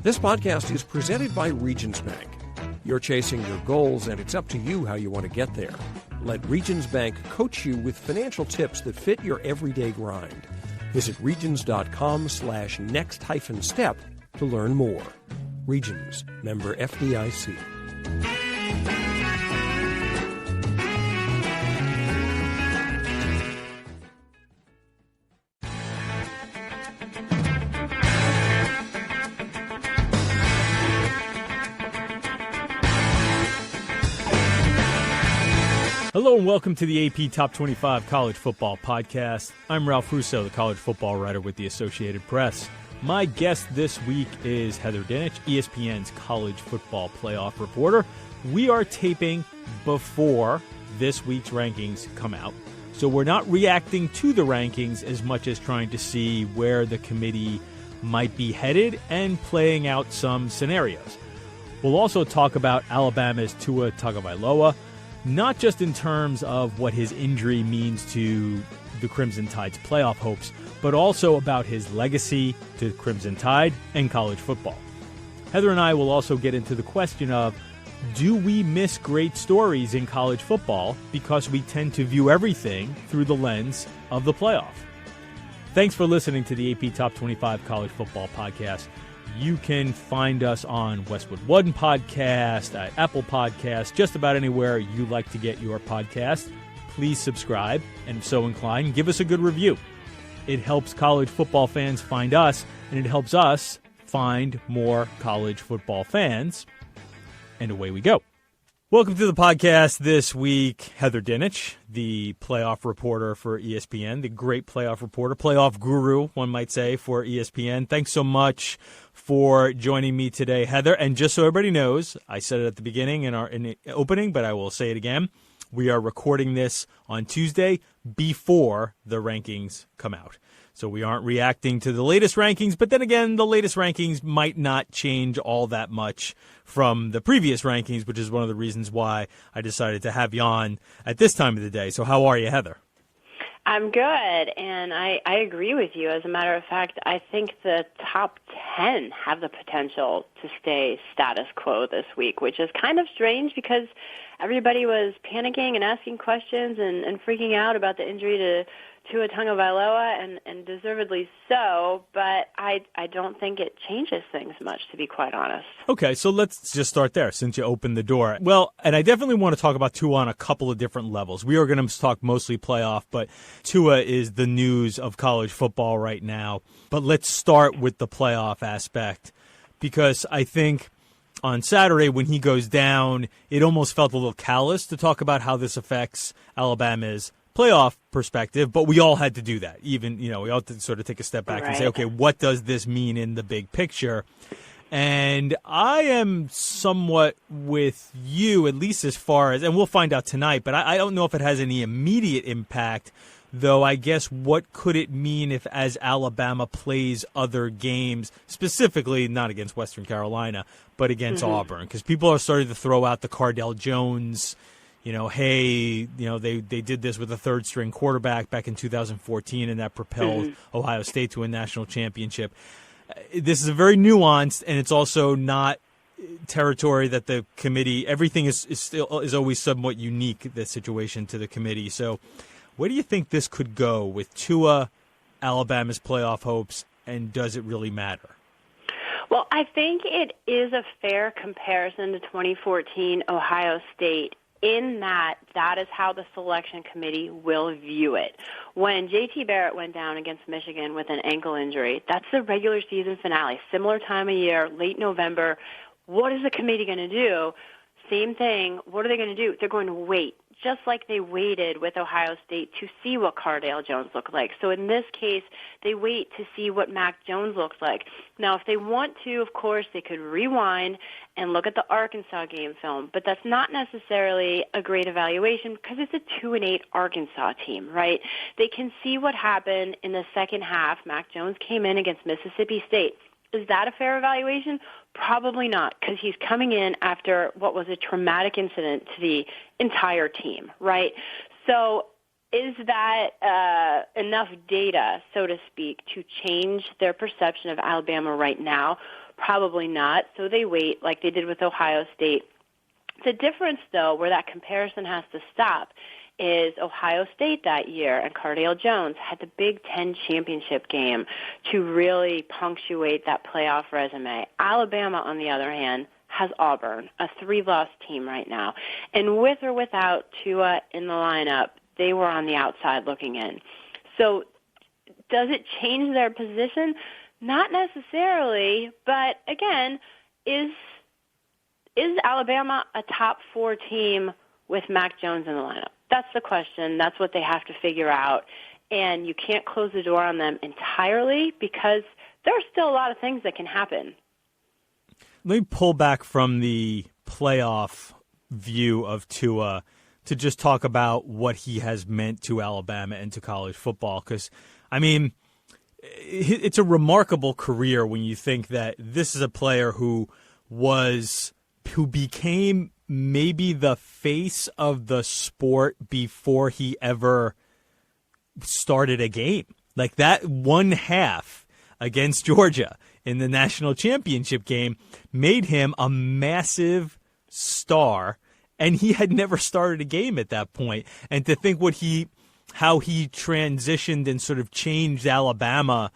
This podcast is presented by Regions Bank. You're chasing your goals, and it's up to you how you want to get there. Let Regions Bank coach you with financial tips that fit your everyday grind. Visit regions.com/next-step to learn more. Regions, member FDIC. Hello and welcome to the AP Top 25 College Football Podcast. I'm Ralph Russo, the college football writer with the Associated Press. My guest this week is Heather Dinich, ESPN's college football playoff reporter. We are taping before this week's rankings come out, so we're not reacting to the rankings as much as trying to see where the committee might be headed and playing out some scenarios. We'll also talk about Alabama's Tua Tagovailoa, not just in terms of what his injury means to the Crimson Tide's playoff hopes, but also about his legacy to Crimson Tide and college football. Heather and I will also get into the question of, do we miss great stories in college football because we tend to view everything through the lens of the playoff? Thanks for listening to the AP Top 25 College Football Podcast. You can find us on Westwood One Podcast, at Apple Podcasts, just about anywhere you like to get your podcast. Please subscribe, and if so inclined, give us a good review. It helps college football fans find us, and it helps us find more college football fans. And away we go. Welcome to the podcast this week, Heather Dinich, the playoff reporter for ESPN, the great playoff reporter, playoff guru, one might say, for ESPN. Thanks so much for joining me today, Heather. And just so everybody knows, I said it at the beginning in the opening, but I will say it again. We are recording this on Tuesday before the rankings come out. So we aren't reacting to the latest rankings, but then again, the latest rankings might not change all that much from the previous rankings, which is one of the reasons why I decided to have you on at this time of the day. So how are you, Heather? I'm good, and I agree with you. As a matter of fact, I think the top 10 have the potential to stay status quo this week, which is kind of strange because everybody was panicking and asking questions and freaking out about the injury to Tua Tagovailoa, and deservedly so, but I don't think it changes things much, to be quite honest. Okay, so let's just start there since you opened the door. Well, and I definitely want to talk about Tua on a couple of different levels. We are going to talk mostly playoff, but Tua is the news of college football right now. But let's start with the playoff aspect, because I think on Saturday when he goes down, it almost felt a little callous to talk about how this affects Alabama's playoff perspective, but we all had to do that. Even, we all had to sort of take a step back and say, okay, what does this mean in the big picture? And I am somewhat with you, at least as far as, and we'll find out tonight, but I don't know if it has any immediate impact, though I guess what could it mean if as Alabama plays other games, specifically not against Western Carolina, but against Auburn? Because people are starting to throw out the Cardale Jones, they did this with a third-string quarterback back in 2014, and that propelled Ohio State to a national championship. This is a very nuanced, and it's also not territory that the committee. Everything is always somewhat unique, this situation, to the committee. So, where do you think this could go with Tua, Alabama's playoff hopes, and does it really matter? Well, I think it is a fair comparison to 2014 Ohio State, in that is how the selection committee will view it. When J.T. Barrett went down against Michigan with an ankle injury, that's the regular season finale, similar time of year, late November. What is the committee going to do? Same thing. What are they going to do? They're going to wait, just like they waited with Ohio State to see what Cardale Jones looked like. So in this case, they wait to see what Mac Jones looks like. Now, if they want to, of course, they could rewind and look at the Arkansas game film, but that's not necessarily a great evaluation because it's a 2-8 Arkansas team, right? They can see what happened in the second half. Mac Jones came in against Mississippi State. Is that a fair evaluation? Probably not, because he's coming in after what was a traumatic incident to the entire team, right? So Is that enough data, so to speak, to change their perception of Alabama right now? Probably not. So they wait like they did with Ohio State. The difference, though, where that comparison has to stop is Ohio State that year and Cardale Jones had the Big Ten championship game to really punctuate that playoff resume. Alabama, on the other hand, has Auburn, a 3-loss team right now. And with or without Tua in the lineup, they were on the outside looking in. So does it change their position? Not necessarily, but again, is Alabama a top 4 team with Mac Jones in the lineup? That's the question. That's what they have to figure out. And you can't close the door on them entirely because there are still a lot of things that can happen. Let me pull back from the playoff view of Tua to just talk about what he has meant to Alabama and to college football. Because, I mean, it's a remarkable career when you think that this is a player who became maybe the face of the sport before he ever started a game. Like that one half against Georgia in the national championship game made him a massive star, and he had never started a game at that point. And to think how he transitioned and sort of changed Alabama,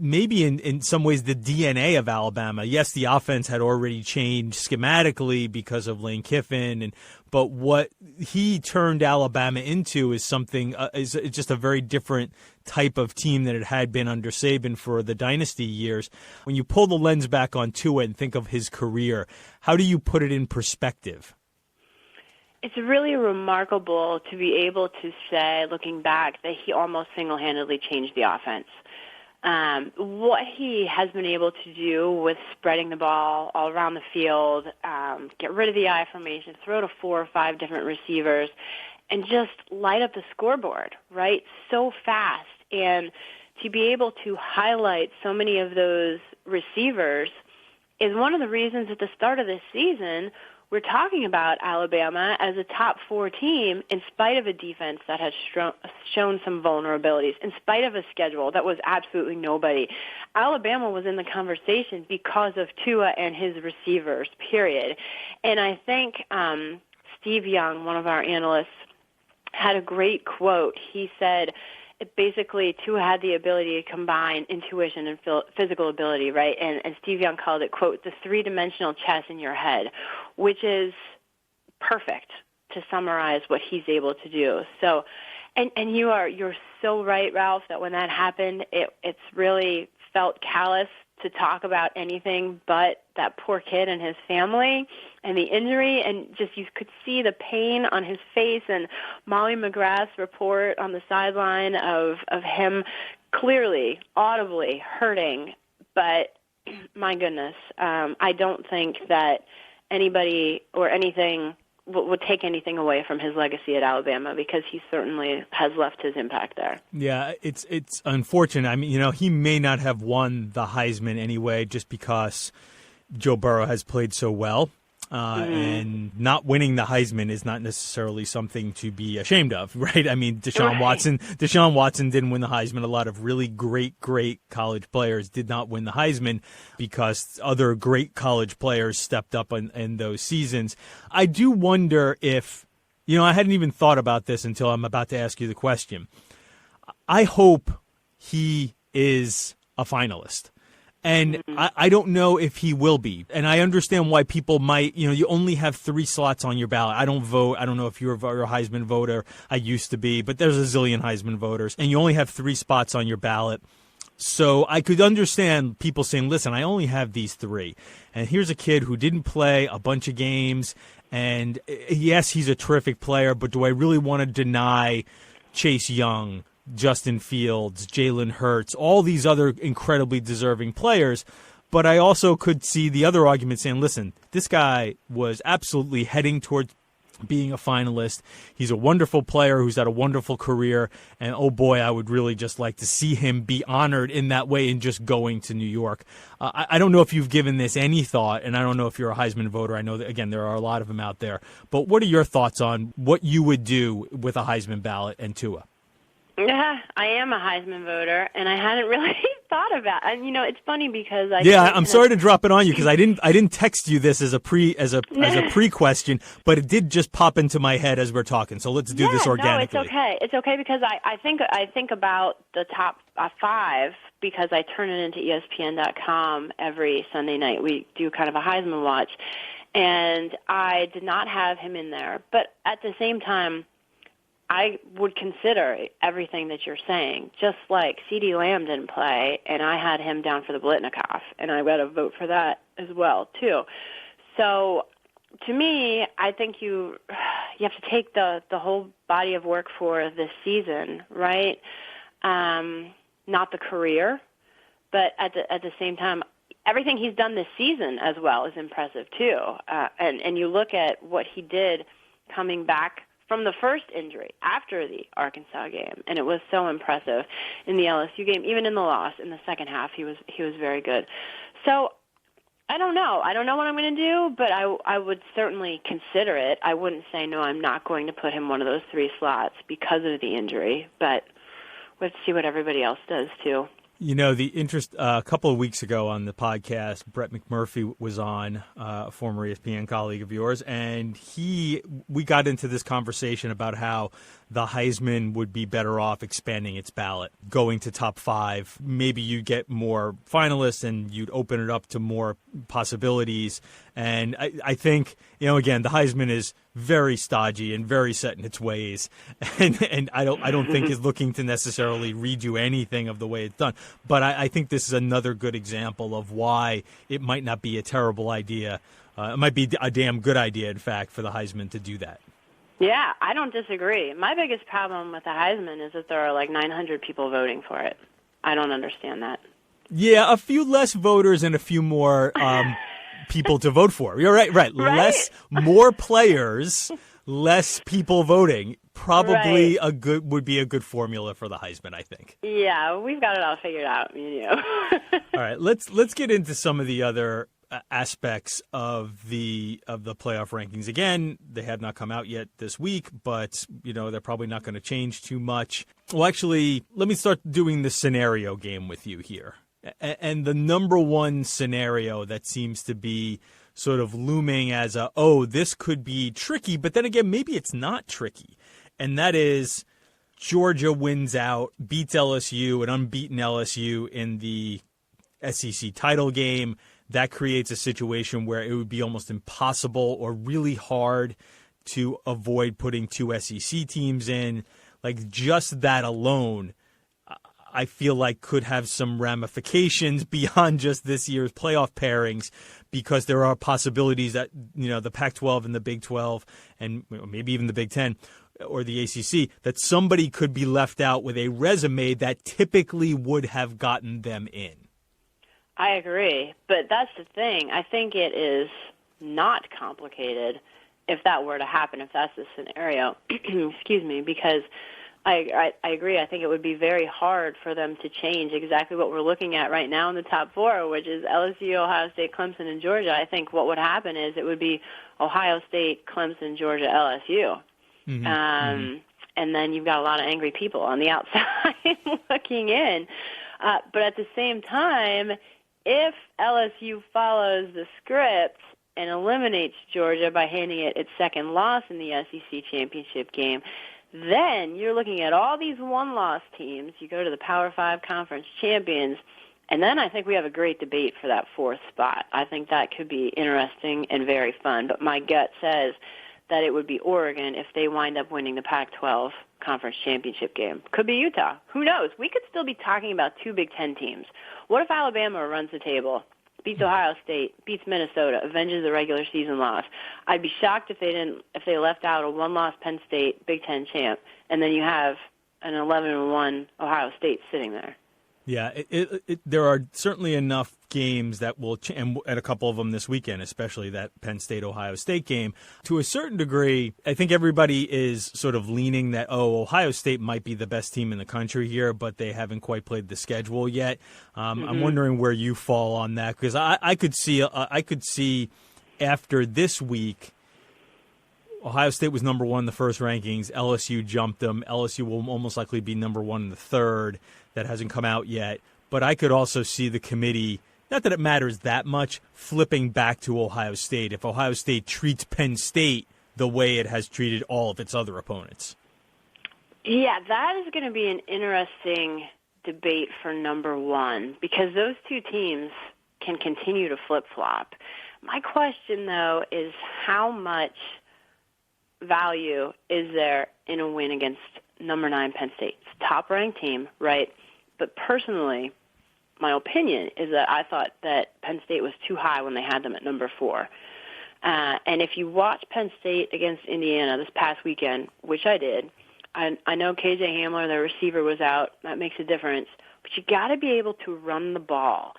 maybe in some ways the DNA of Alabama. Yes, the offense had already changed schematically because of Lane Kiffin, but what he turned Alabama into is something is just a very different type of team than it had been under Saban for the dynasty years. When you pull the lens back on Tua and think of his career, how do you put it in perspective? It's really remarkable to be able to say, looking back, that he almost single-handedly changed the offense. What he has been able to do with spreading the ball all around the field, get rid of the I formation, throw to 4 or 5 different receivers, and just light up the scoreboard, right, so fast. And to be able to highlight so many of those receivers is one of the reasons at the start of this season we're talking about Alabama as a top 4 team in spite of a defense that has shown some vulnerabilities, in spite of a schedule that was absolutely nobody. Alabama was in the conversation because of Tua and his receivers, period. And I think Steve Young, one of our analysts, had a great quote. He said, basically, Tua had the ability to combine intuition and physical ability, right? And Steve Young called it, quote, the 3-dimensional chess in your head, which is perfect to summarize what he's able to do. So, and you're so right, Ralph, that when that happened, it's really felt callous to talk about anything but that poor kid and his family and the injury, and just you could see the pain on his face, and Molly McGrath's report on the sideline of him clearly, audibly hurting. But my goodness, I don't think that anybody or anything would take anything away from his legacy at Alabama, because he certainly has left his impact there. Yeah, it's unfortunate. I mean, he may not have won the Heisman anyway, just because Joe Burrow has played so well. And not winning the Heisman is not necessarily something to be ashamed of, right? I mean, Deshaun Watson didn't win the Heisman. A lot of really great college players did not win the Heisman because other great college players stepped up in those seasons. I do wonder if, I hadn't even thought about this until I'm about to ask you the question. I hope he is a finalist. And I don't know if he will be. And I understand why people might, you only have 3 slots on your ballot. I don't vote. I don't know if you're a Heisman voter. I used to be, but there's a zillion Heisman voters. And you only have 3 spots on your ballot. So I could understand people saying, listen, I only have these 3. And here's a kid who didn't play a bunch of games. And yes, he's a terrific player, but do I really want to deny Chase Young, Justin Fields, Jalen Hurts, all these other incredibly deserving players? But I also could see the other argument saying, listen, this guy was absolutely heading towards being a finalist. He's a wonderful player who's had a wonderful career, and oh boy, I would really just like to see him be honored in that way and just going to New York. I don't know if you've given this any thought, and I don't know if you're a Heisman voter. I know that, again, there are a lot of them out there, but what are your thoughts on what you would do with a Heisman ballot and Tua? Yeah, I am a Heisman voter, and I hadn't really thought about. And it's funny because I'm sorry to drop it on you because I didn't text you this as a pre question, but it did just pop into my head as we're talking. So let's do this organically. No, it's okay. It's okay because I think about the top 5 because I turn it into ESPN.com every Sunday night. We do kind of a Heisman watch, and I did not have him in there, but at the same time, I would consider everything that you're saying, just like CeeDee Lamb didn't play, and I had him down for the Blitnikoff, and I got to vote for that as well, too. So, to me, I think you have to take the whole body of work for this season, right? Not the career, but at the same time, everything he's done this season as well is impressive, too. And you look at what he did coming back from the first injury after the Arkansas game, and it was so impressive in the LSU game. Even in the loss in the second half, he was very good. So I don't know. I don't know what I'm going to do, but I would certainly consider it. I wouldn't say, no, I'm not going to put him one of those 3 slots because of the injury, but let's see what everybody else does, too. A couple of weeks ago on the podcast, Brett McMurphy was on, a former ESPN colleague of yours, and we got into this conversation about how the Heisman would be better off expanding its ballot, going to top 5. Maybe you'd get more finalists and you'd open it up to more possibilities. And I think, again, the Heisman is very stodgy and very set in its ways, and I don't think is looking to necessarily redo anything of the way it's done. But I think this is another good example of why it might not be a terrible idea. It might be a damn good idea, in fact, for the Heisman to do that. Yeah, I don't disagree. My biggest problem with the Heisman is that there are like 900 people voting for it. I don't understand that. Yeah, a few less voters and a few more people to vote for. You're right. More players, less people voting. Probably would be a good formula for the Heisman, I think. Yeah, we've got it all figured out, me and you. All right, let's get into some of the other aspects of the playoff rankings. Again, they have not come out yet this week, but they're probably not going to change too much. Well, actually, let me start doing the scenario game with you here. And the number one scenario that seems to be sort of looming as this could be tricky, but then again, maybe it's not tricky. And that is Georgia wins out, beats LSU, an unbeaten LSU in the SEC title game. That creates a situation where it would be almost impossible or really hard to avoid putting 2 SEC teams in. Like, just that alone, I feel like could have some ramifications beyond just this year's playoff pairings, because there are possibilities that, the Pac-12 and the Big 12 and maybe even the Big 10 or the ACC, that somebody could be left out with a resume that typically would have gotten them in. I agree, but that's the thing. I think it is not complicated if that were to happen, if that's the scenario. Excuse me, because I agree. I think it would be very hard for them to change exactly what we're looking at right now in the top 4, which is LSU, Ohio State, Clemson, and Georgia. I think what would happen is it would be Ohio State, Clemson, Georgia, LSU. And then you've got a lot of angry people on the outside looking in. But at the same time, if LSU follows the script and eliminates Georgia by handing it its second loss in the SEC championship game, then you're looking at all these one-loss teams. You go to the Power 5 conference champions, and then I think we have a great debate for that 4th spot. I think that could be interesting and very fun, but my gut says that it would be Oregon if they wind up winning the Pac-12 conference championship game. Could be Utah. Who knows? We could still be talking about 2 Big Ten teams. What if Alabama runs the table, beats Ohio State, beats Minnesota, avenges the regular season loss? I'd be shocked if they left out a 1-loss Penn State Big Ten champ, and then you have an 11-1 Ohio State sitting there. Yeah, there are certainly enough games that will and a couple of them this weekend, especially that Penn State-Ohio State game. To a certain degree, I think everybody is sort of leaning that, Ohio State might be the best team in the country here, but they haven't quite played the schedule yet. I'm wondering where you fall on that, because I could see after this week, Ohio State was number one in the first rankings. LSU jumped them. LSU will almost likely be number one in the third. That hasn't come out yet. But I could also see the committee, not that it matters that much, flipping back to Ohio State if Ohio State treats Penn State the way it has treated all of its other opponents. Yeah, that is going to be an interesting debate for number one, because those two teams can continue to flip-flop. My question, though, is how much value is there in a win against number 9 Penn State? It's a top-ranked team, right? But personally, my opinion is that I thought that Penn State was too high when they had them at number 4. And if you watch Penn State against Indiana this past weekend, which I did, I know KJ Hamler, their receiver, was out. That makes a difference. But you got to be able to run the ball.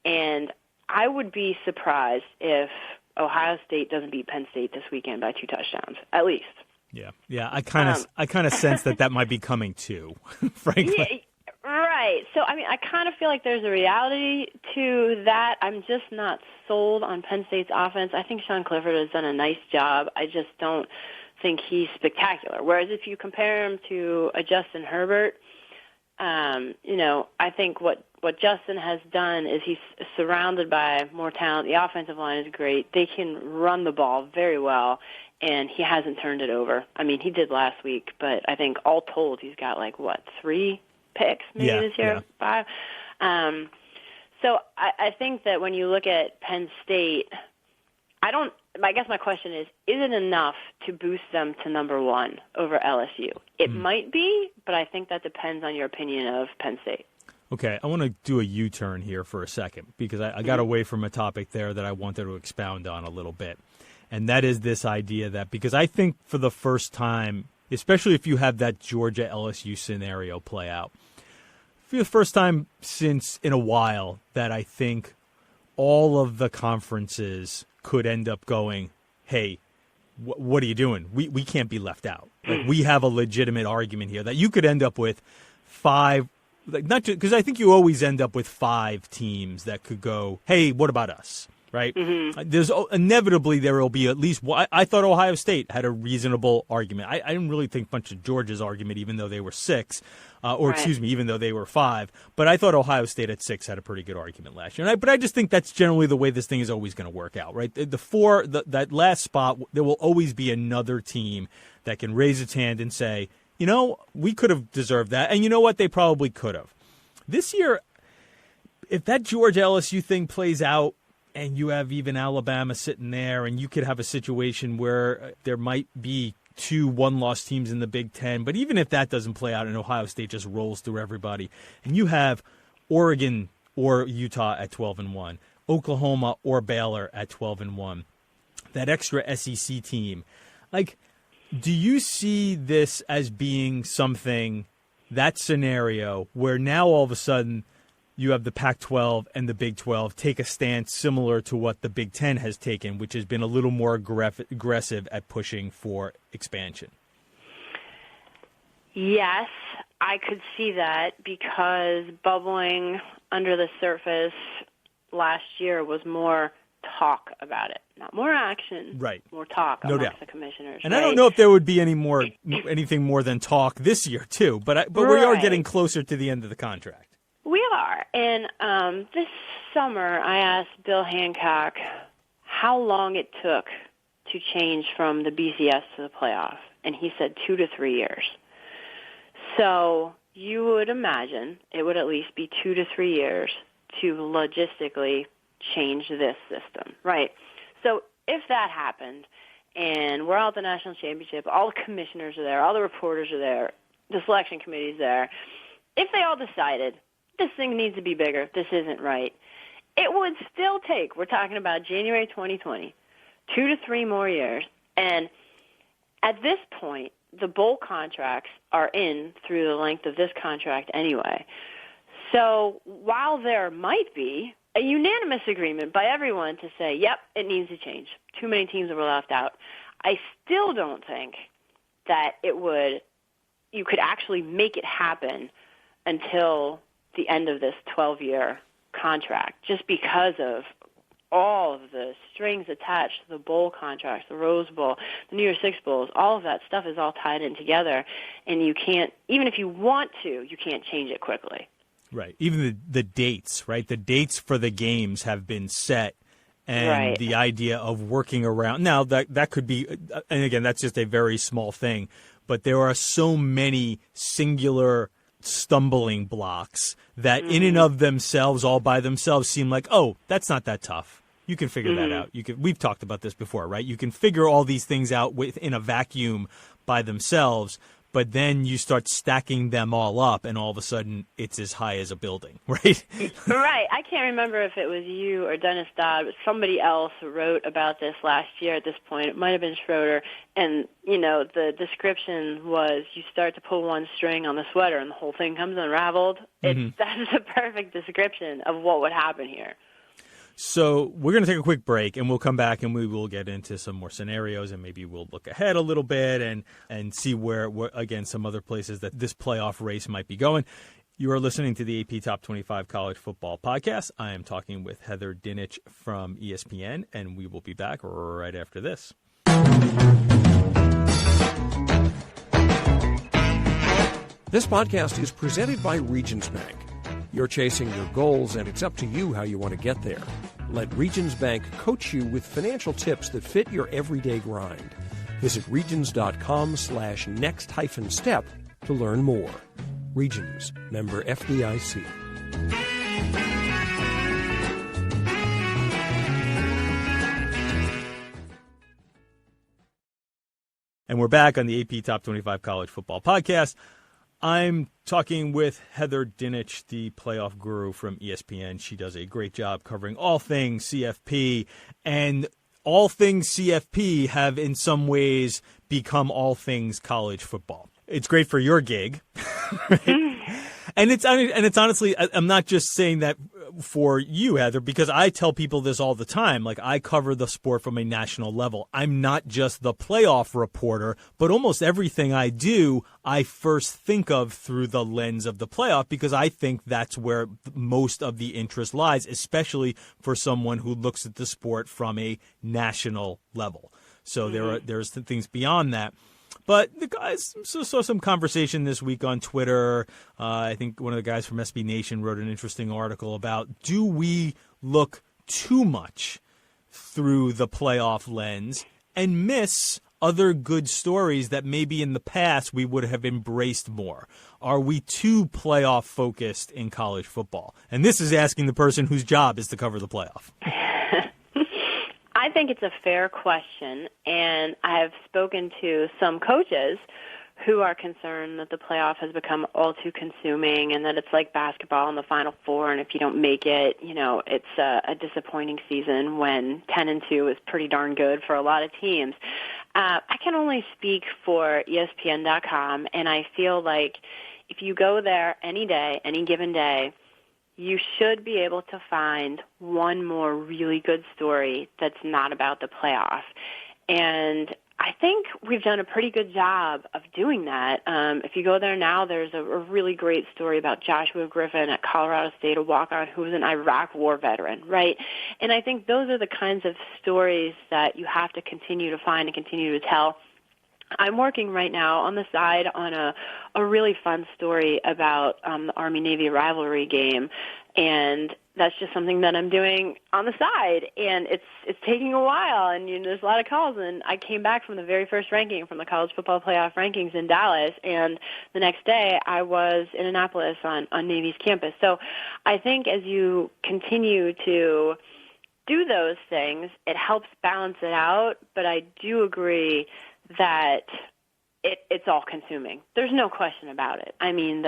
And I would be surprised if Ohio State doesn't beat Penn State this weekend by 2 touchdowns, at least. Yeah. I kind of sense that might be coming too, frankly. Yeah, right. So, I kind of feel like there's a reality to that. I'm just not sold on Penn State's offense. I think Sean Clifford has done a nice job. I just don't think he's spectacular. Whereas if you compare him to a Justin Herbert, I think what Justin has done is he's surrounded by more talent. The offensive line is great. They can run the ball very well, and he hasn't turned it over. He did last week, but I think all told he's got 3 picks maybe this year, 5. So I think that when you look at Penn State, I guess my question is it enough to boost them to number 1 over LSU? It might be, but I think that depends on your opinion of Penn State. Okay, I want to do a U-turn here for a second, because I got away from a topic there that I wanted to expound on a little bit. And that is this idea that, because I think for the first time, especially if you have that Georgia-LSU scenario play out, for the first time since in a while, that I think all of the conferences could end up going, hey, what are you doing? We can't be left out. We have a legitimate argument here that you could end up with 5, not just because I think you always end up with 5 teams that could go, hey, what about us? Right? Mm-hmm. There's inevitably there will be at least one. I thought Ohio State had a reasonable argument. I didn't really think much of Georgia's argument, even though they were 6, even though they were 5. But I thought Ohio State at 6 had a pretty good argument last year. But I just think that's generally the way this thing is always going to work out, right? That last spot, there will always be another team that can raise its hand and say, we could have deserved that, and you know what? They probably could have. This year, if that Georgia-LSU thing plays out, and you have even Alabama sitting there, and you could have a situation where there might be 2 one-loss teams in the Big Ten. But even if that doesn't play out and Ohio State just rolls through everybody, and you have Oregon or Utah at 12-1, Oklahoma or Baylor at 12-1, that extra SEC team, do you see this as being something, that scenario, where now all of a sudden you have the Pac-12 and the Big 12 take a stance similar to what the Big Ten has taken, which has been a little more aggressive at pushing for expansion? Yes, I could see that, because bubbling under the surface last year was more talk about it, not more action, right? More talk no amongst doubt. The commissioners. And right? I don't know if there would be anything more than talk this year too, but we are getting closer to the end of the contract. We are. And this summer I asked Bill Hancock how long it took to change from the BCS to the playoff, and he said 2 to 3 years. So you would imagine it would at least be 2 to 3 years to logistically change this system, right? So if that happened, and we're all at the national championship, all the commissioners are there, all the reporters are there, the selection committee's there, if they all decided this thing needs to be bigger, this isn't right, it would still take, we're talking about January 2020, 2 to 3 more years. And at this point, the bowl contracts are in through the length of this contract anyway. So while there might be a unanimous agreement by everyone to say, yep, it needs to change, too many teams were left out, I still don't think that you could actually make it happen until the end of this 12-year contract, just because of all of the strings attached to the bowl contracts, the Rose Bowl, the New Year's Six Bowls, all of that stuff is all tied in together, and you can't, even if you want to, you can't change it quickly. Right. Even the dates, right? The dates for the games have been set, and right. The idea of working around. Now, that could be, and again, that's just a very small thing, but there are so many singular stumbling blocks that in and of themselves, all by themselves, seem like, oh, that's not that tough. You can figure that out. We've talked about this before, right? You can figure all these things out within a vacuum by themselves, but then you start stacking them all up, and all of a sudden it's as high as a building, right? Right. I can't remember if it was you or Dennis Dodd, but somebody else wrote about this last year at this point. It might have been Schroeder. And, the description was you start to pull one string on the sweater and the whole thing comes unraveled. That is a perfect description of what would happen here. So we're going to take a quick break, and we'll come back and we will get into some more scenarios, and maybe we'll look ahead a little bit and see where, again, some other places that this playoff race might be going. You are listening to the AP Top 25 College Football Podcast. I am talking with Heather Dinich from ESPN, and we will be back right after this. This podcast is presented by Regions Bank. You're chasing your goals, and it's up to you how you want to get there. Let Regions Bank coach you with financial tips that fit your everyday grind. Visit regions.com/next-step to learn more. Regions, member FDIC. And we're back on the AP Top 25 College Football Podcast. I'm talking with Heather Dinich, the playoff guru from ESPN. She does a great job covering all things CFP, and all things CFP have in some ways become all things college football. It's great for your gig, right? And it's honestly, I'm not just saying that for you, Heather, because I tell people this all the time. Like, I cover the sport from a national level. I'm not just the playoff reporter, but almost everything I do, I first think of through the lens of the playoff, because I think that's where most of the interest lies, especially for someone who looks at the sport from a national level. So there's things beyond that. But the guys saw some conversation this week on Twitter. I think one of the guys from SB Nation wrote an interesting article about, do we look too much through the playoff lens and miss other good stories that maybe in the past we would have embraced more? Are we too playoff focused in college football? And this is asking the person whose job is to cover the playoff. I think it's a fair question, and I have spoken to some coaches who are concerned that the playoff has become all too consuming and that it's like basketball in the Final Four, and if you don't make it, it's a disappointing season when 10-2 is pretty darn good for a lot of teams. I can only speak for ESPN.com, and I feel like if you go there any day, any given day, you should be able to find one more really good story that's not about the playoff. And I think we've done a pretty good job of doing that. If you go there now, there's a really great story about Joshua Griffin at Colorado State, a walk-on who was an Iraq war veteran, right? And I think those are the kinds of stories that you have to continue to find and continue to tell. I'm working right now on the side on a really fun story about the Army-Navy rivalry game, and that's just something that I'm doing on the side, and it's taking a while, and there's a lot of calls, and I came back from the very first ranking from the college football playoff rankings in Dallas, and the next day I was in Annapolis on Navy's campus. So I think as you continue to do those things, it helps balance it out, but I do agree that it's all consuming. There's no question about it. I mean,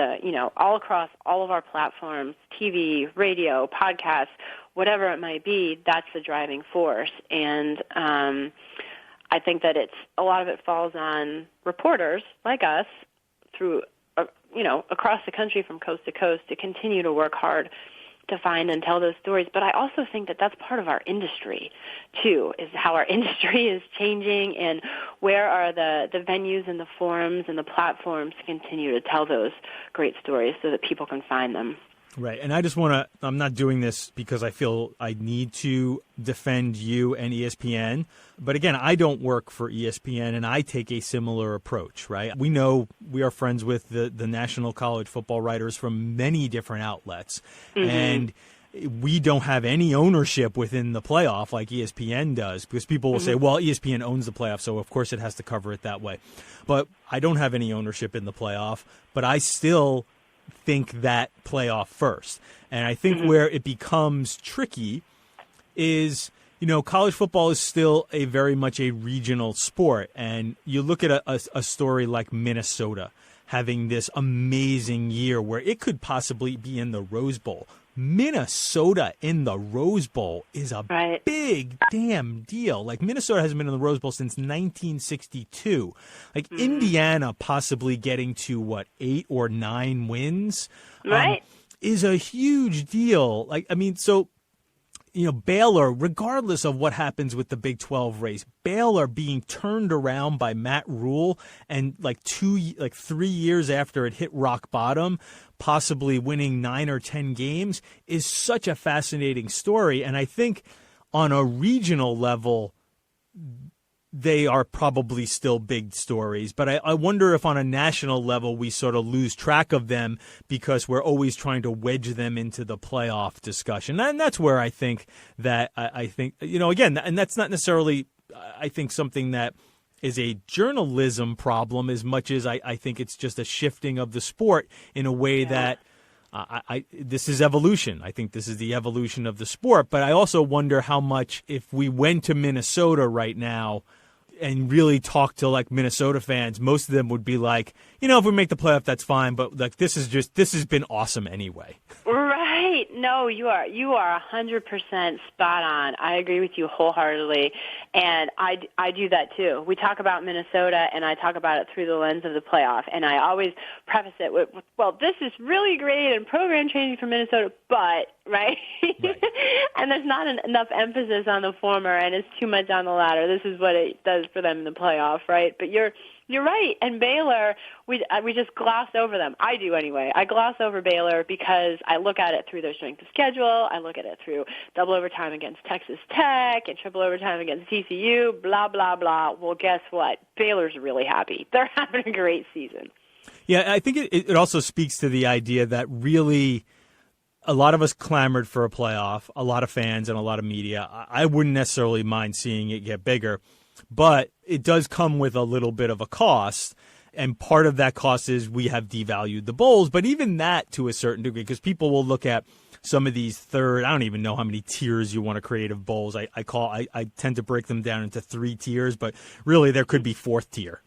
all across all of our platforms, TV, radio, podcasts, whatever it might be, that's the driving force. And I think that a lot of it falls on reporters like us through across the country from coast to coast to continue to work hard to find and tell those stories. But I also think that that's part of our industry, too, is how our industry is changing and where are the venues and the forums and the platforms to continue to tell those great stories so that people can find them. Right. And I just I'm not doing this because I feel I need to defend you and ESPN. But again, I don't work for ESPN and I take a similar approach, right? We know we are friends with the national college football writers from many different outlets. Mm-hmm. And we don't have any ownership within the playoff like ESPN does, because people will say, well, ESPN owns the playoff, so of course it has to cover it that way. But I don't have any ownership in the playoff, but I still think that playoff first. And I think where it becomes tricky is, college football is still very much a regional sport. And you look at a story like Minnesota having this amazing year where it could possibly be in the Rose Bowl. Minnesota in the Rose Bowl is a big damn deal. Like, Minnesota hasn't been in the Rose Bowl since 1962. Like, Indiana possibly getting to, 8 or 9 wins? Right. Is a huge deal. Baylor, regardless of what happens with the Big 12 race, Baylor being turned around by Matt Rule and 3 years after it hit rock bottom, possibly winning 9 or 10 games, is such a fascinating story. And I think on a regional level, they are probably still big stories. But I wonder if on a national level we sort of lose track of them because we're always trying to wedge them into the playoff discussion. And that's where I think that I think, again, and that's not necessarily, I think, something that is a journalism problem as much as I think it's just a shifting of the sport in a way that this is evolution. I think this is the evolution of the sport. But I also wonder how much, if we went to Minnesota right now and really talk to Minnesota fans, most of them would be like, if we make the playoff, that's fine. But this has been awesome anyway. Right. No, you are 100% spot on. I agree with you wholeheartedly. And I do that too. We talk about Minnesota and I talk about it through the lens of the playoff. And I always preface it with, well, this is really great and program changing for Minnesota, but, right? And there's not enough emphasis on the former and it's too much on the latter. This is what it does for them in the playoff, right? But you're right. And Baylor, we just gloss over them. I do anyway. I gloss over Baylor because I look at it through their strength of schedule. I look at it through double overtime against Texas Tech and triple overtime against TCU, blah, blah, blah. Well, guess what? Baylor's really happy. They're having a great season. Yeah, I think it also speaks to the idea that really a lot of us clamored for a playoff, a lot of fans and a lot of media. I wouldn't necessarily mind seeing it get bigger. But it does come with a little bit of a cost, and part of that cost is we have devalued the bowls. But even that, to a certain degree, because people will look at some of these I don't even know how many tiers you want to create of bowls. I tend to break them down into 3 tiers, but really there could be 4th tier.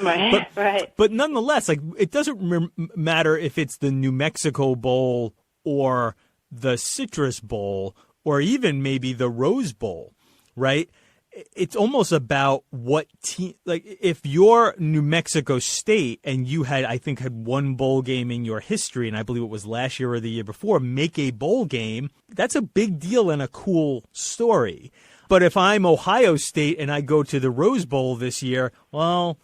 Right. But nonetheless, it doesn't matter if it's the New Mexico Bowl or the Citrus Bowl or even maybe the Rose Bowl, right? It's almost about what team, if you're New Mexico State and you had one bowl game in your history, and I believe it was last year or the year before, make a bowl game, that's a big deal and a cool story. But if I'm Ohio State and I go to the Rose Bowl this year, well,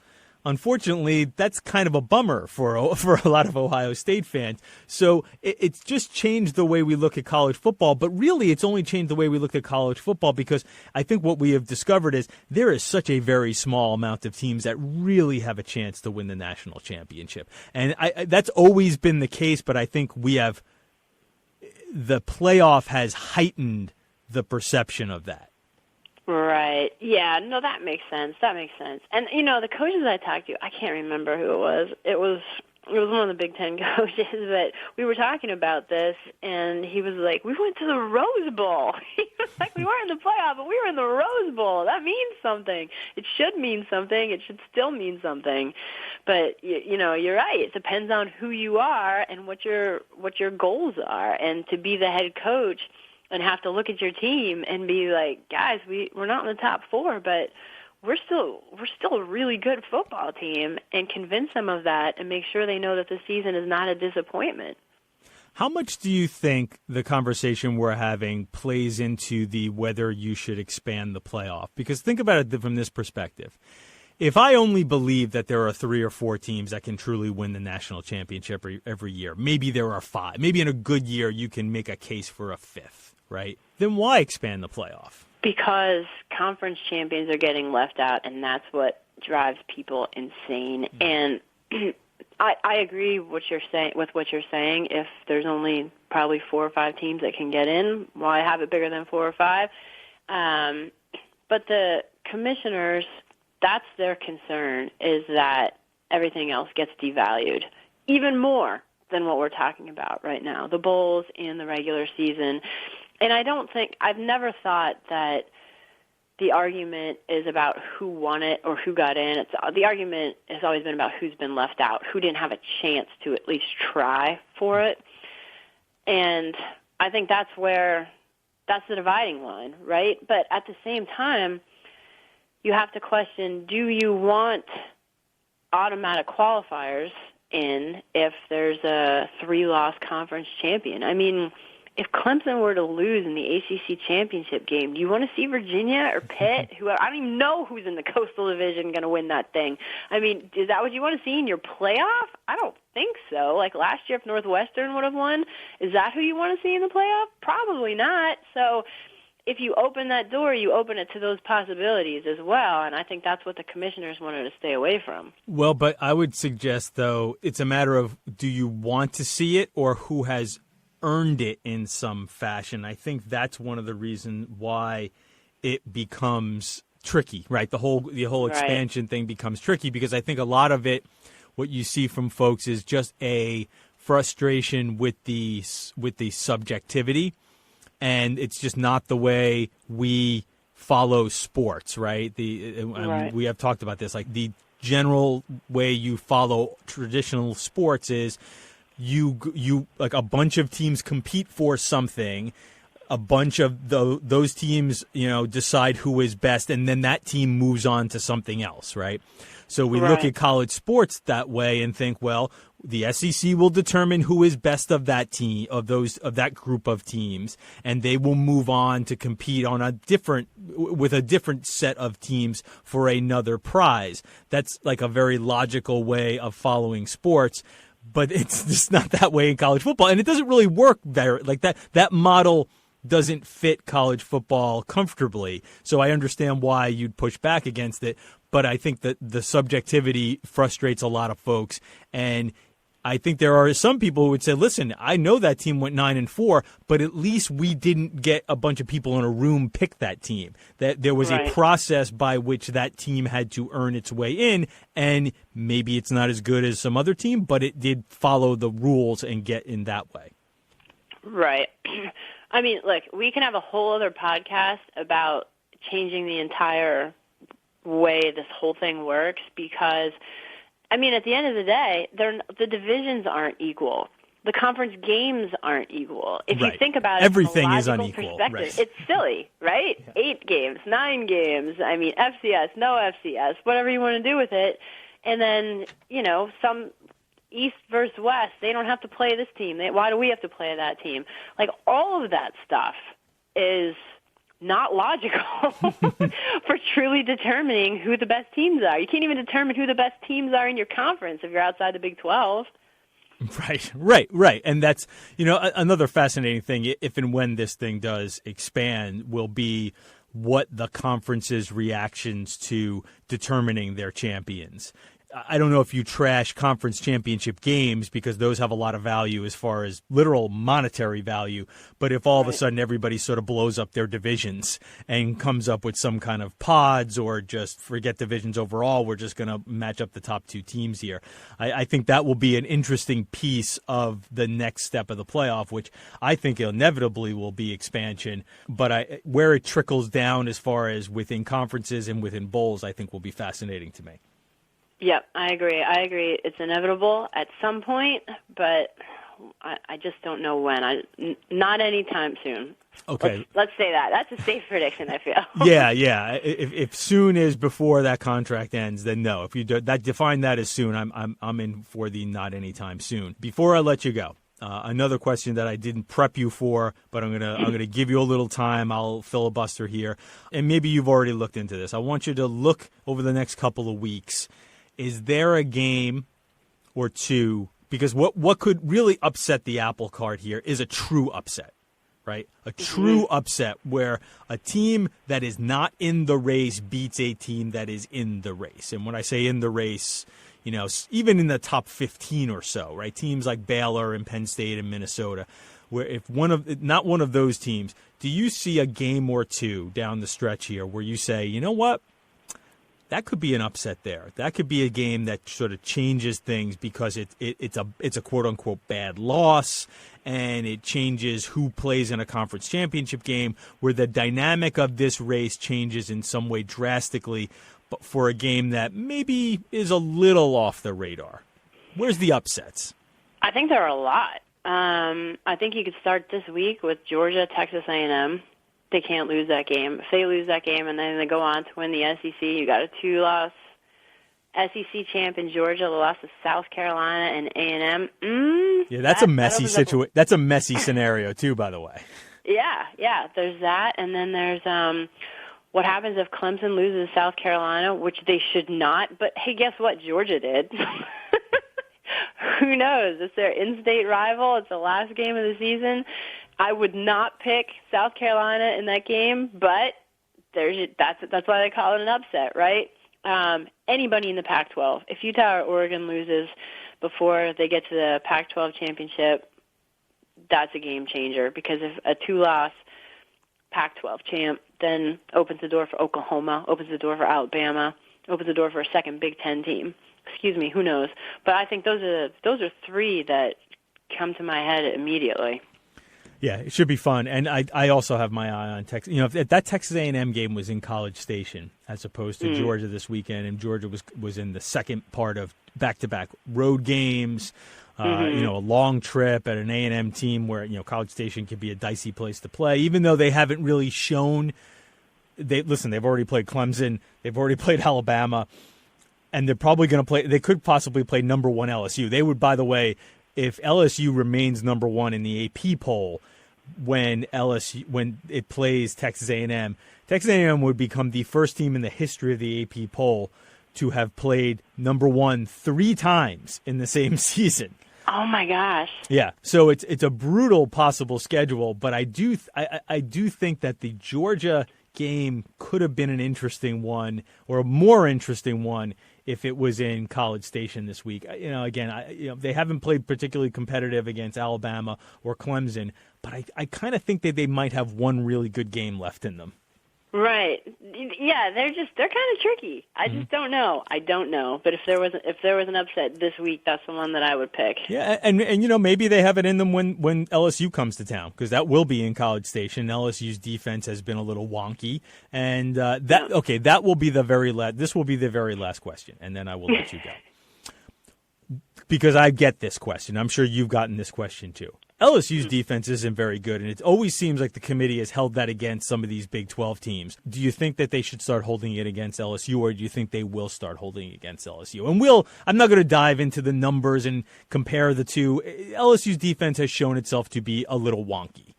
unfortunately, that's kind of a bummer for a lot of Ohio State fans. So it's just changed the way we look at college football. But really, it's only changed the way we look at college football because I think what we have discovered is there is such a very small amount of teams that really have a chance to win the national championship. And that's always been the case, but I think the playoff has heightened the perception of that. Right. Yeah. No, that makes sense. And, the coaches I talked to, I can't remember who it was. It was one of the Big Ten coaches, but we were talking about this, and he was like, we went to the Rose Bowl. He was like, we weren't in the playoff, but we were in the Rose Bowl. That means something. It should mean something. It should still mean something. But, you're right. It depends on who you are and what your goals are. And to be the head coach and have to look at your team and be like, guys, we're not in the top 4, but we're still a really good football team, and convince them of that and make sure they know that the season is not a disappointment. How much do you think the conversation we're having plays into the whether you should expand the playoff? Because think about it from this perspective. If I only believe that there are 3 or 4 teams that can truly win the national championship every year, maybe there are 5. Maybe in a good year you can make a case for a 5th, right? Then why expand the playoff? Because conference champions are getting left out, and that's what drives people insane. And I agree with what you're saying. If there's only probably 4 or 5 teams that can get in, why have it bigger than 4 or 5? But the commissioners, that's their concern, is that everything else gets devalued even more than what we're talking about right now, the bowls and the regular season. And I've never thought that the argument is about who won it or who got in. The argument has always been about who's been left out, who didn't have a chance to at least try for it. And I think that's the dividing line, right? But at the same time, you have to question, do you want automatic qualifiers in if there's a 3-loss conference champion? I mean, if Clemson were to lose in the ACC championship game, do you want to see Virginia or Pitt? I don't even know who's in the Coastal Division going to win that thing. I mean, is that what you want to see in your playoff? I don't think so. Like last year, if Northwestern would have won, is that who you want to see in the playoff? Probably not. So if you open that door, you open it to those possibilities as well, and I think that's what the commissioners wanted to stay away from. Well, but I would suggest, though, it's a matter of do you want to see it or who has earned it in some fashion. I think that's one of the reasons why it becomes tricky, right? The whole expansion thing becomes tricky because I think a lot of it, what you see from folks is just a frustration with the subjectivity, and it's just not the way we follow sports, right? We have talked about this, like the general way you follow traditional sports is you like a bunch of teams compete for something, a bunch of those teams, decide who is best, and then that team moves on to something else, right? So we look at college sports that way and think, well, the SEC will determine who is best of that team, of that group of teams, and they will move on to compete on with a different set of teams for another prize. That's like a very logical way of following sports. But it's just not that way in college football, and it doesn't really work there. Like that model doesn't fit college football comfortably. So I understand why you'd push back against it, but I think that the subjectivity frustrates a lot of folks, and I think there are some people who would say, listen, I know that team went 9-4, but at least we didn't get a bunch of people in a room pick that team. That there was a process by which that team had to earn its way in, and maybe it's not as good as some other team, but it did follow the rules and get in that way. Right. I mean, look, we can have a whole other podcast about changing the entire way this whole thing works because I mean, at the end of the day, the divisions aren't equal. The conference games aren't equal. If you think about it, everything is unequal. Right. It's silly, right? Yeah. 8 games, 9 games. I mean, FCS, no FCS, whatever you want to do with it. And then, some East versus West, they don't have to play this team. Why do we have to play that team? Like, all of that stuff is not logical for truly determining who the best teams are. You can't even determine who the best teams are in your conference if you're outside the Big 12. Right. And that's, another fascinating thing, if and when this thing does expand, will be what the conference's reactions to determining their champions. I don't know if you trash conference championship games because those have a lot of value as far as literal monetary value. But if all of a sudden everybody sort of blows up their divisions and comes up with some kind of pods or just forget divisions overall, we're just going to match up the top 2 teams here. I think that will be an interesting piece of the next step of the playoff, which I think inevitably will be expansion. But where it trickles down as far as within conferences and within bowls, I think will be fascinating to me. Yep, I agree. It's inevitable at some point, but I just don't know when. Not anytime soon. Okay. Let's say that. That's a safe prediction, I feel. Yeah. If soon is before that contract ends, then no. If you define that as soon, I'm in for the not anytime soon. Before I let you go, another question that I didn't prep you for, but I'm gonna give you a little time. I'll filibuster here, and maybe you've already looked into this. I want you to look over the next couple of weeks. Is there a game or two? Because what could really upset the apple cart here is a true upset. Right? A true upset where a team that is not in the race beats a team that is in the race. And when I say in the race, even in the top 15 or so, right? Teams like Baylor and Penn State and Minnesota, where if not one of those teams, do you see a game or two down the stretch here where you say, you know what? That could be an upset there. That could be a game that sort of changes things because it's a quote unquote bad loss, and it changes who plays in a conference championship game, where the dynamic of this race changes in some way drastically, but for a game that maybe is a little off the radar. Where's the upsets? I think there are a lot. I think you could start this week with Georgia, Texas A&M. They can't lose that game. If they lose that game and then they go on to win the SEC, you got a 2-loss SEC champ in Georgia, the loss to South Carolina and A&M. Yeah, that's a messy situation. That's a messy scenario too, by the way. Yeah. There's that, and then there's what happens if Clemson loses South Carolina, which they should not. But hey, guess what? Georgia did. Who knows? It's their in-state rival. It's the last game of the season. I would not pick South Carolina in that game, but that's why they call it an upset, right? Anybody in the Pac-12. If Utah or Oregon loses before they get to the Pac-12 championship, that's a game changer, because if a 2-loss Pac-12 champ then opens the door for Oklahoma, opens the door for Alabama, opens the door for a second Big Ten team. Excuse me, who knows? But I think those are three that come to my head immediately. Yeah, it should be fun, and I also have my eye on Texas. If that Texas A&M game was in College Station as opposed to Georgia this weekend, and Georgia was in the second part of back-to-back road games, a long trip at an A&M team where College Station could be a dicey place to play, even though they haven't really shown. They've already played Clemson, they've already played Alabama, and they're probably going to play. They could possibly play number 1 LSU. They would, by the way, if LSU remains number 1 in the AP poll when it plays Texas A&M, Texas A&M would become the first team in the history of the AP poll to have played number 1 3 times in the same season. Oh my gosh! Yeah, so it's a brutal possible schedule, but I do think that the Georgia game could have been an interesting one, or a more interesting one, if it was in College Station this week. They haven't played particularly competitive against Alabama or Clemson, but I kind of think that they might have one really good game left in them. Right. Yeah, they're kind of tricky. I just don't know. I don't know. But if there was an upset this week, that's the one that I would pick. Yeah, and maybe they have it in them when LSU comes to town, because that will be in College Station. LSU's defense has been a little wonky, and that will be the very last. This will be the very last question, and then I will let you go. Because I get this question. I'm sure you've gotten this question too. LSU's defense isn't very good, and it always seems like the committee has held that against some of these Big 12 teams. Do you think that they should start holding it against LSU, or do you think they will start holding it against LSU? And I'm not going to dive into the numbers and compare the two. LSU's defense has shown itself to be a little wonky.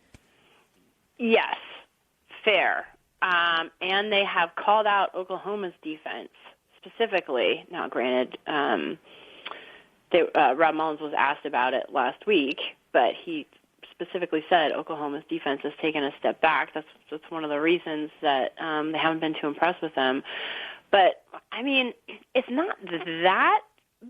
Yes, fair. And they have called out Oklahoma's defense specifically. Now, granted, Rob Mullins was asked about it last week, but he specifically said Oklahoma's defense has taken a step back. That's one of the reasons that they haven't been too impressed with them. But, I mean, it's not that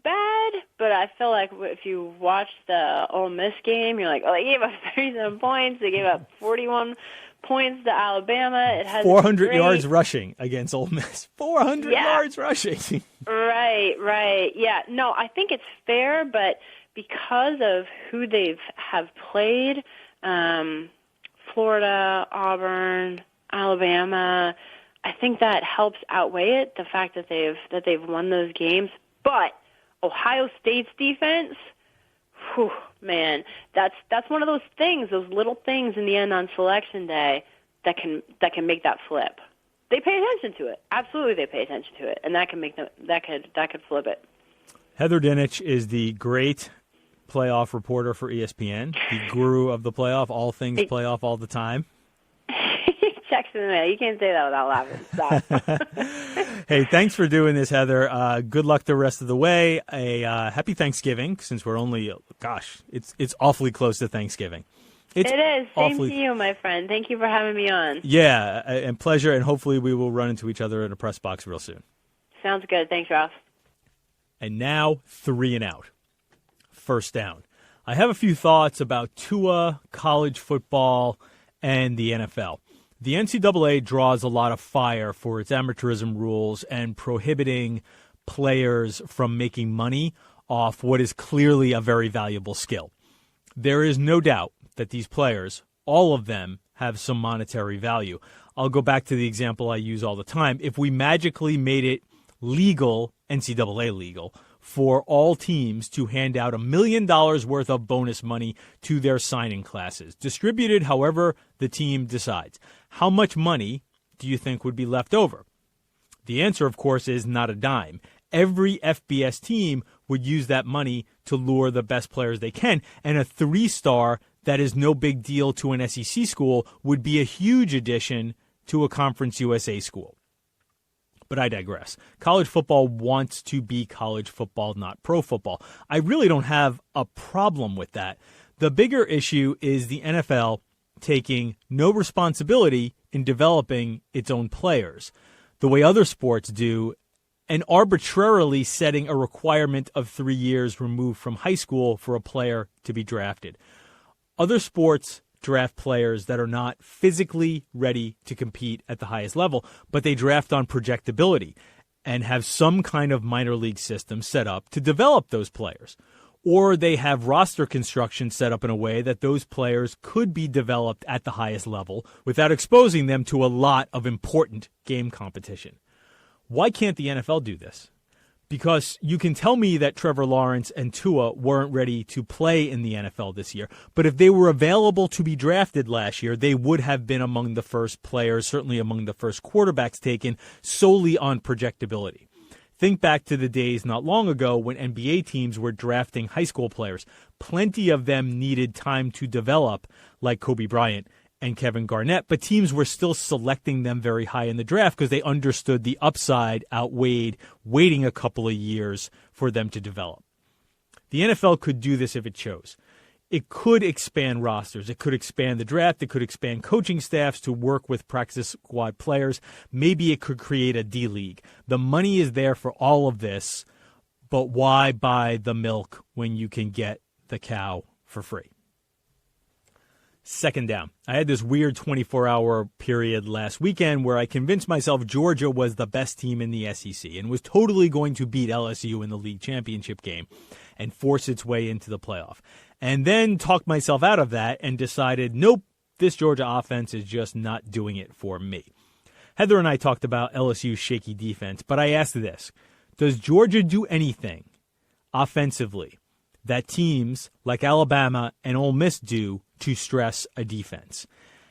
bad, but I feel like if you watch the Ole Miss game, you're like, oh, they gave up 37 points. They gave up 41 points to Alabama. It has 400 yards rushing against Ole Miss. 400 yards rushing. Right. Yeah, no, I think it's fair, but because of who have played, Florida, Auburn, Alabama, I think that helps outweigh it, the fact that they've won those games. But Ohio State's defense, man, that's one of those things, those little things in the end on selection day that can make that flip. They pay attention to it. Absolutely, they pay attention to it, and that can make them that could flip it. Heather Dinich is the great playoff reporter for ESPN, the guru of the playoff, all things playoff all the time. Checks in the mail. You can't say that without laughing. Stop. Hey, thanks for doing this, Heather. Good luck the rest of the way. A happy Thanksgiving, since we're only, it's awfully close to Thanksgiving. It is. Same to you, my friend. Thank you for having me on. Yeah, and pleasure, and hopefully we will run into each other in a press box real soon. Sounds good. Thanks, Ralph. And now, 3 and out. First down. I have a few thoughts about Tua, college football, and the NFL. The NCAA draws a lot of fire for its amateurism rules and prohibiting players from making money off what is clearly a very valuable skill. There is no doubt that these players, all of them, have some monetary value. I'll go back to the example I use all the time. If we magically made it legal, NCAA legal, for all teams to hand out $1 million worth of bonus money to their signing classes, distributed however the team decides, how much money do you think would be left over? The answer, of course, is not a dime. Every FBS team would use that money to lure the best players they can, and a 3-star that is no big deal to an SEC school would be a huge addition to a Conference USA school. But I digress. College football wants to be college football, not pro football. I really don't have a problem with that. The bigger issue is the NFL taking no responsibility in developing its own players, the way other sports do, and arbitrarily setting a requirement of 3 years removed from high school for a player to be drafted. Other sports draft players that are not physically ready to compete at the highest level, but they draft on projectability and have some kind of minor league system set up to develop those players. Or they have roster construction set up in a way that those players could be developed at the highest level without exposing them to a lot of important game competition. Why can't the NFL do this? Because you can tell me that Trevor Lawrence and Tua weren't ready to play in the NFL this year, but if they were available to be drafted last year, they would have been among the first players, certainly among the first quarterbacks taken, solely on projectability. Think back to the days not long ago when NBA teams were drafting high school players. Plenty of them needed time to develop, like Kobe Bryant and Kevin Garnett, but teams were still selecting them very high in the draft because they understood the upside outweighed waiting a couple of years for them to develop. The NFL could do this if it chose. It could expand rosters. It could expand the draft. It could expand coaching staffs to work with practice squad players. Maybe it could create a D-League. The money is there for all of this, but why buy the milk when you can get the cow for free? Second down. I had this weird 24-hour period last weekend where I convinced myself Georgia was the best team in the SEC and was totally going to beat LSU in the league championship game and force its way into the playoff. And then talked myself out of that and decided, nope, this Georgia offense is just not doing it for me. Heather and I talked about LSU's shaky defense, but I asked this. Does Georgia do anything offensively that teams like Alabama and Ole Miss do to stress a defense?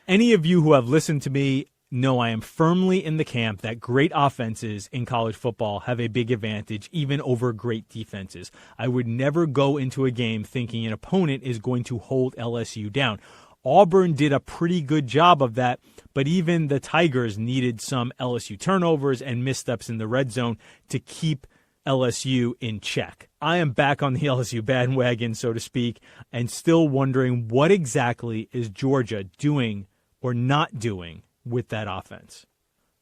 Any of you who have listened to me know I am firmly in the camp that great offenses in college football have a big advantage even over great defenses. I would never go into a game thinking an opponent is going to hold LSU down. Auburn did a pretty good job of that, but even the Tigers needed some LSU turnovers and missteps in the red zone to keep LSU in check. I am back on the LSU bandwagon, so to speak, and still wondering what exactly is Georgia doing or not doing with that offense.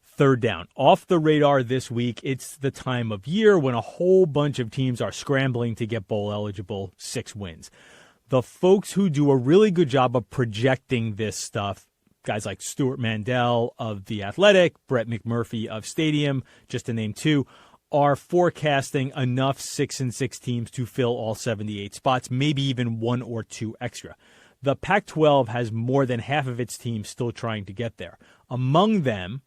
Third down. Off the radar this week, it's the time of year when a whole bunch of teams are scrambling to get bowl eligible, 6 wins. The folks who do a really good job of projecting this stuff, guys like Stuart Mandel of The Athletic, Brett McMurphy of Stadium, just to name 2, are forecasting enough 6-6 teams to fill all 78 spots, maybe even 1 or 2 extra. The Pac-12 has more than half of its teams still trying to get there. Among them,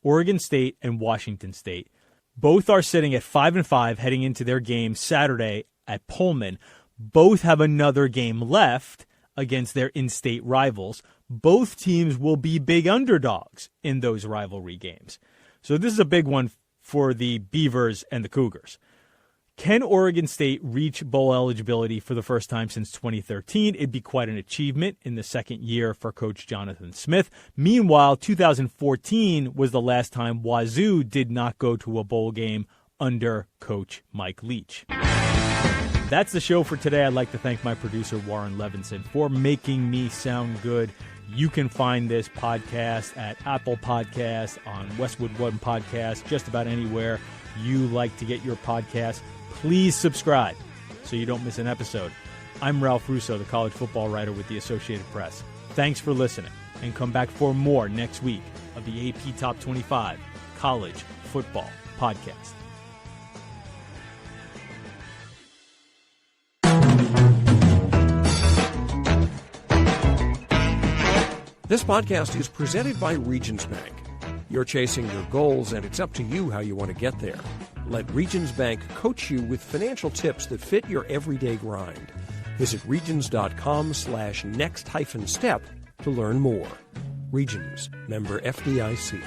Oregon State and Washington State. Both are sitting at 5-5 heading into their game Saturday at Pullman. Both have another game left against their in-state rivals. Both teams will be big underdogs in those rivalry games. So this is a big one for the Beavers and the Cougars. Can Oregon State reach bowl eligibility for the first time since 2013? It'd be quite an achievement in the second year for Coach Jonathan Smith. Meanwhile, 2014 was the last time Wazoo did not go to a bowl game under Coach Mike Leach. That's the show for today. I'd like to thank my producer, Warren Levinson, for making me sound good. You can find this podcast at Apple Podcasts, on Westwood One Podcast, just about anywhere you like to get your podcast. Please subscribe so you don't miss an episode. I'm Ralph Russo, the college football writer with the Associated Press. Thanks for listening, and come back for more next week of the AP Top 25 College Football Podcast. This podcast is presented by Regions Bank. You're chasing your goals, and it's up to you how you want to get there. Let Regions Bank coach you with financial tips that fit your everyday grind. Visit regions.com/next-step to learn more. Regions, member FDIC.